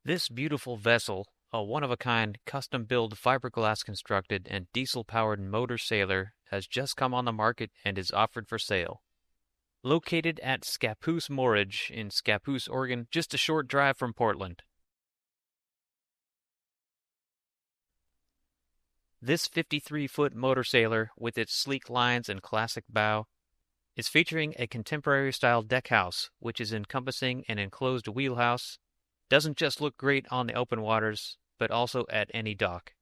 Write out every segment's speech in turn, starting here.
This beautiful vessel, a one-of-a-kind, custom-built fiberglass constructed and diesel-powered Motorsailer, has just come on the market and is offered for sale. Located at Scappoose Moorage in Scappoose, Oregon, just a short drive from Portland. This 53-foot Motorsailer, with its sleek lines and classic bow, is featuring a contemporary-style deckhouse, which is encompassing an enclosed wheelhouse. Doesn't just look great on the open waters, but also at any dock.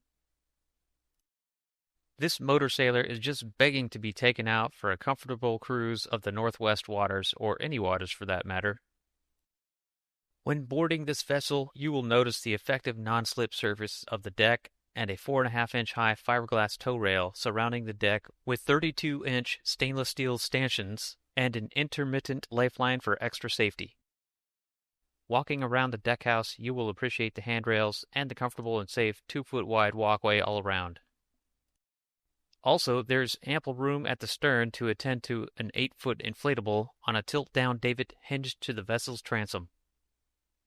This Motorsailer is just begging to be taken out for a comfortable cruise of the Northwest waters, or any waters for that matter. When boarding this vessel, you will notice the effective non-slip surface of the deck and a 4.5-inch high fiberglass tow rail surrounding the deck with 32-inch stainless steel stanchions and an intermittent lifeline for extra safety. Walking around the deckhouse, you will appreciate the handrails and the comfortable and safe 2-foot wide walkway all around. Also, there's ample room at the stern to attend to an 8-foot inflatable on a tilt-down davit hinged to the vessel's transom.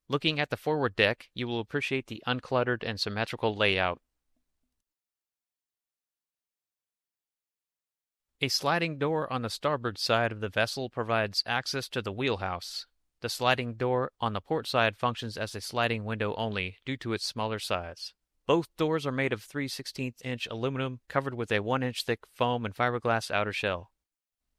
Looking at the forward deck, you will appreciate the uncluttered and symmetrical layout. A sliding door on the starboard side of the vessel provides access to the wheelhouse. The sliding door on the port side functions as a sliding window only due to its smaller size. Both doors are made of 3/16-inch aluminum covered with a 1-inch thick foam and fiberglass outer shell.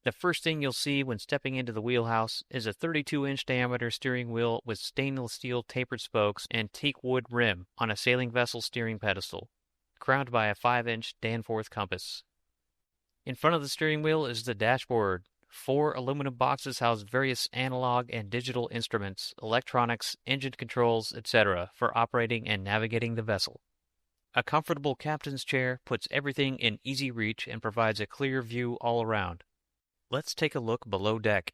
The first thing you'll see when stepping into the wheelhouse is a 32-inch diameter steering wheel with stainless steel tapered spokes and teak wood rim on a sailing vessel steering pedestal, crowned by a 5-inch Danforth compass. In front of the steering wheel is the dashboard. 4 aluminum boxes house various analog and digital instruments, electronics, engine controls, etc. for operating and navigating the vessel. A comfortable captain's chair puts everything in easy reach and provides a clear view all around. Let's take a look below deck.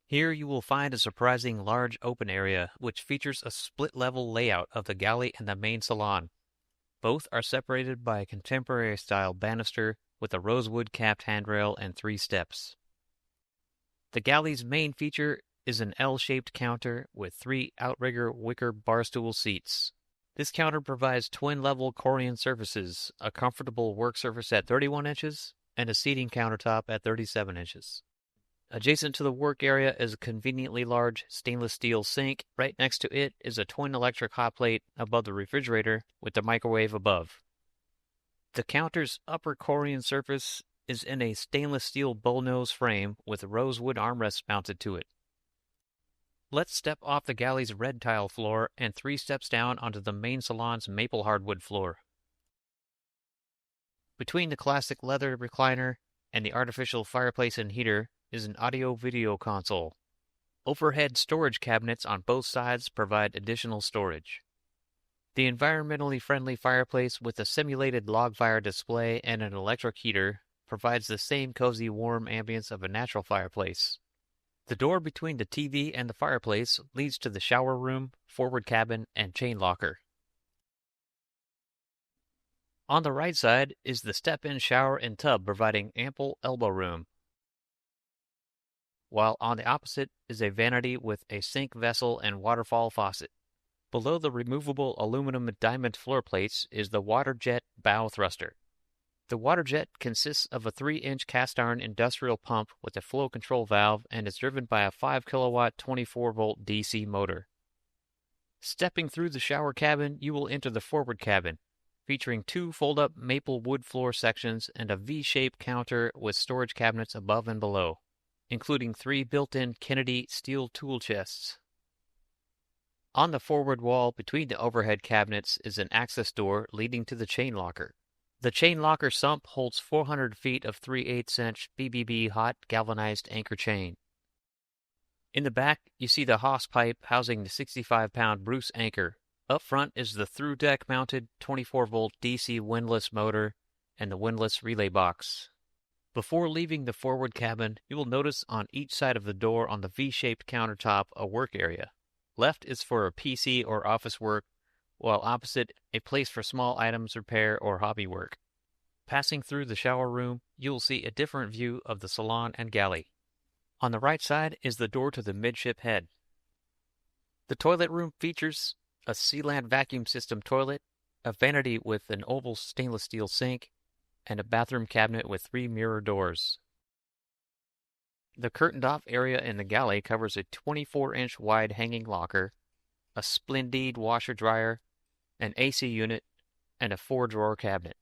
Here you will find a surprising large open area which features a split-level layout of the galley and the main salon. Both are separated by a contemporary-style banister with a rosewood capped handrail and 3 steps. The galley's main feature is an L-shaped counter with 3 outrigger wicker barstool seats. This counter provides twin-level Corian surfaces, a comfortable work surface at 31 inches, and a seating countertop at 37 inches. Adjacent to the work area is a conveniently large stainless steel sink. Right next to it is a twin electric hot plate above the refrigerator with the microwave above. The counter's upper Corian surface is in a stainless steel bullnose frame with rosewood armrests mounted to it. Let's step off the galley's red tile floor and 3 steps down onto the main salon's maple hardwood floor. Between the classic leather recliner and the artificial fireplace and heater is an audio-video console. Overhead storage cabinets on both sides provide additional storage. The environmentally friendly fireplace with a simulated log fire display and an electric heater provides the same cozy warm ambience of a natural fireplace. The door between the TV and the fireplace leads to the shower room, forward cabin, and chain locker. On the right side is the step-in shower and tub providing ample elbow room, while on the opposite is a vanity with a sink vessel and waterfall faucet. Below the removable aluminum diamond floor plates is the water jet bow thruster. The water jet consists of a 3-inch cast-iron industrial pump with a flow control valve and is driven by a 5-kilowatt 24-volt DC motor. Stepping through the shower cabin, you will enter the forward cabin, featuring 2 fold-up maple wood floor sections and a V-shaped counter with storage cabinets above and below, including 3 built-in Kennedy steel tool chests. On the forward wall between the overhead cabinets is an access door leading to the chain locker. The chain locker sump holds 400 feet of 3/8-inch BBB hot galvanized anchor chain. In the back, you see the hawse pipe housing the 65-pound Bruce anchor. Up front is the through-deck mounted 24-volt DC windlass motor and the windlass relay box. Before leaving the forward cabin, you will notice on each side of the door on the V-shaped countertop a work area. Left is for a PC or office work, while opposite, a place for small items repair or hobby work. Passing through the shower room, you will see a different view of the salon and galley. On the right side is the door to the midship head. The toilet room features a Sealand vacuum system toilet, a vanity with an oval stainless steel sink, and a bathroom cabinet with 3 mirror doors. The curtained-off area in the galley covers a 24-inch wide hanging locker, a Splendide washer-dryer, an AC unit, and a 4-drawer cabinet.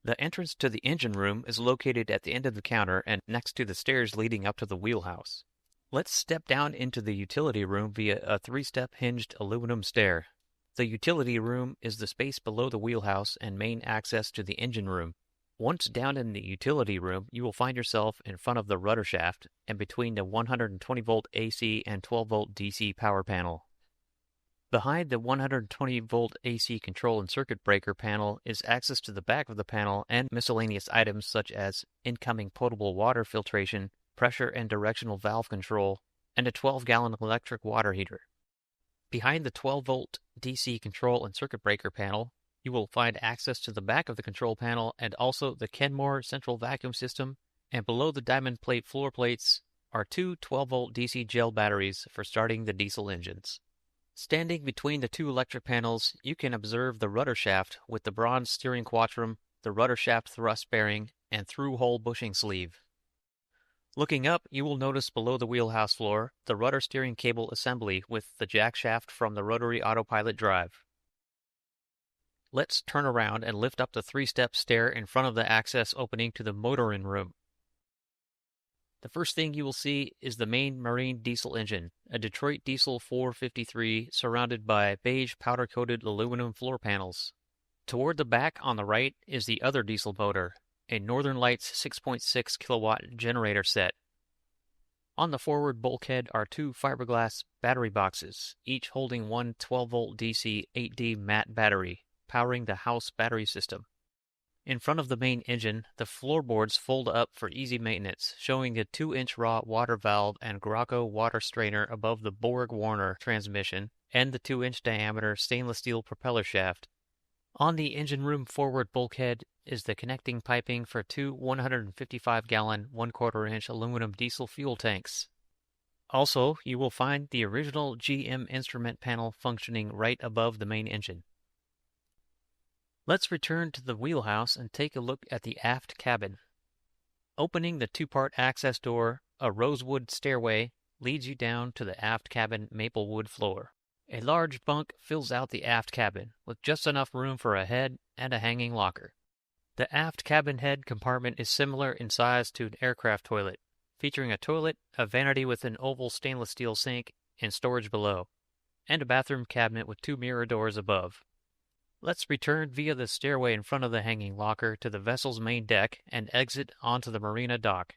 The entrance to the engine room is located at the end of the counter and next to the stairs leading up to the wheelhouse. Let's step down into the utility room via a 3-step hinged aluminum stair. The utility room is the space below the wheelhouse and main access to the engine room. Once down in the utility room, you will find yourself in front of the rudder shaft and between the 120-volt AC and 12-volt DC power panel. Behind the 120-volt AC control and circuit breaker panel is access to the back of the panel and miscellaneous items such as incoming potable water filtration, pressure and directional valve control, and a 12-gallon electric water heater. Behind the 12-volt DC control and circuit breaker panel, you will find access to the back of the control panel and also the Kenmore central vacuum system, and below the diamond plate floor plates are 2 12-volt DC gel batteries for starting the diesel engines. Standing between the 2 electric panels, you can observe the rudder shaft with the bronze steering quattrum, the rudder shaft thrust bearing, and through-hole bushing sleeve. Looking up, you will notice below the wheelhouse floor the rudder steering cable assembly with the jack shaft from the rotary autopilot drive. Let's turn around and lift up the 3-step stair in front of the access opening to the motoring room. The first thing you will see is the main marine diesel engine, a Detroit Diesel 453 surrounded by beige powder-coated aluminum floor panels. Toward the back on the right is the other diesel motor, a Northern Lights 6.6 kilowatt generator set. On the forward bulkhead are 2 fiberglass battery boxes, each holding one 12-volt DC 8D matte battery, powering the house battery system. In front of the main engine, the floorboards fold up for easy maintenance, showing the 2-inch raw water valve and Graco water strainer above the Borg-Warner transmission and the 2-inch diameter stainless steel propeller shaft. On the engine room forward bulkhead is the connecting piping for 2 155-gallon 1/4-inch aluminum diesel fuel tanks. Also, you will find the original GM instrument panel functioning right above the main engine. Let's return to the wheelhouse and take a look at the aft cabin. Opening the 2-part access door, a rosewood stairway leads you down to the aft cabin maple wood floor. A large bunk fills out the aft cabin, with just enough room for a head and a hanging locker. The aft cabin head compartment is similar in size to an aircraft toilet, featuring a toilet, a vanity with an oval stainless steel sink, and storage below, and a bathroom cabinet with 2 mirror doors above. Let's return via the stairway in front of the hanging locker to the vessel's main deck and exit onto the marina dock.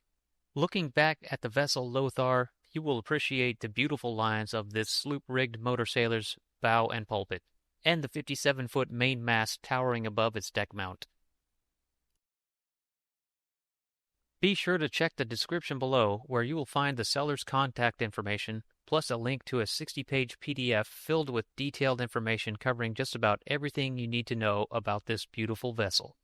Looking back at the vessel Lothar, you will appreciate the beautiful lines of this sloop-rigged motorsailer's bow and pulpit, and the 57-foot main mast towering above its deck mount. Be sure to check the description below, where you will find the seller's contact information, plus a link to a 60-page PDF filled with detailed information covering just about everything you need to know about this beautiful vessel.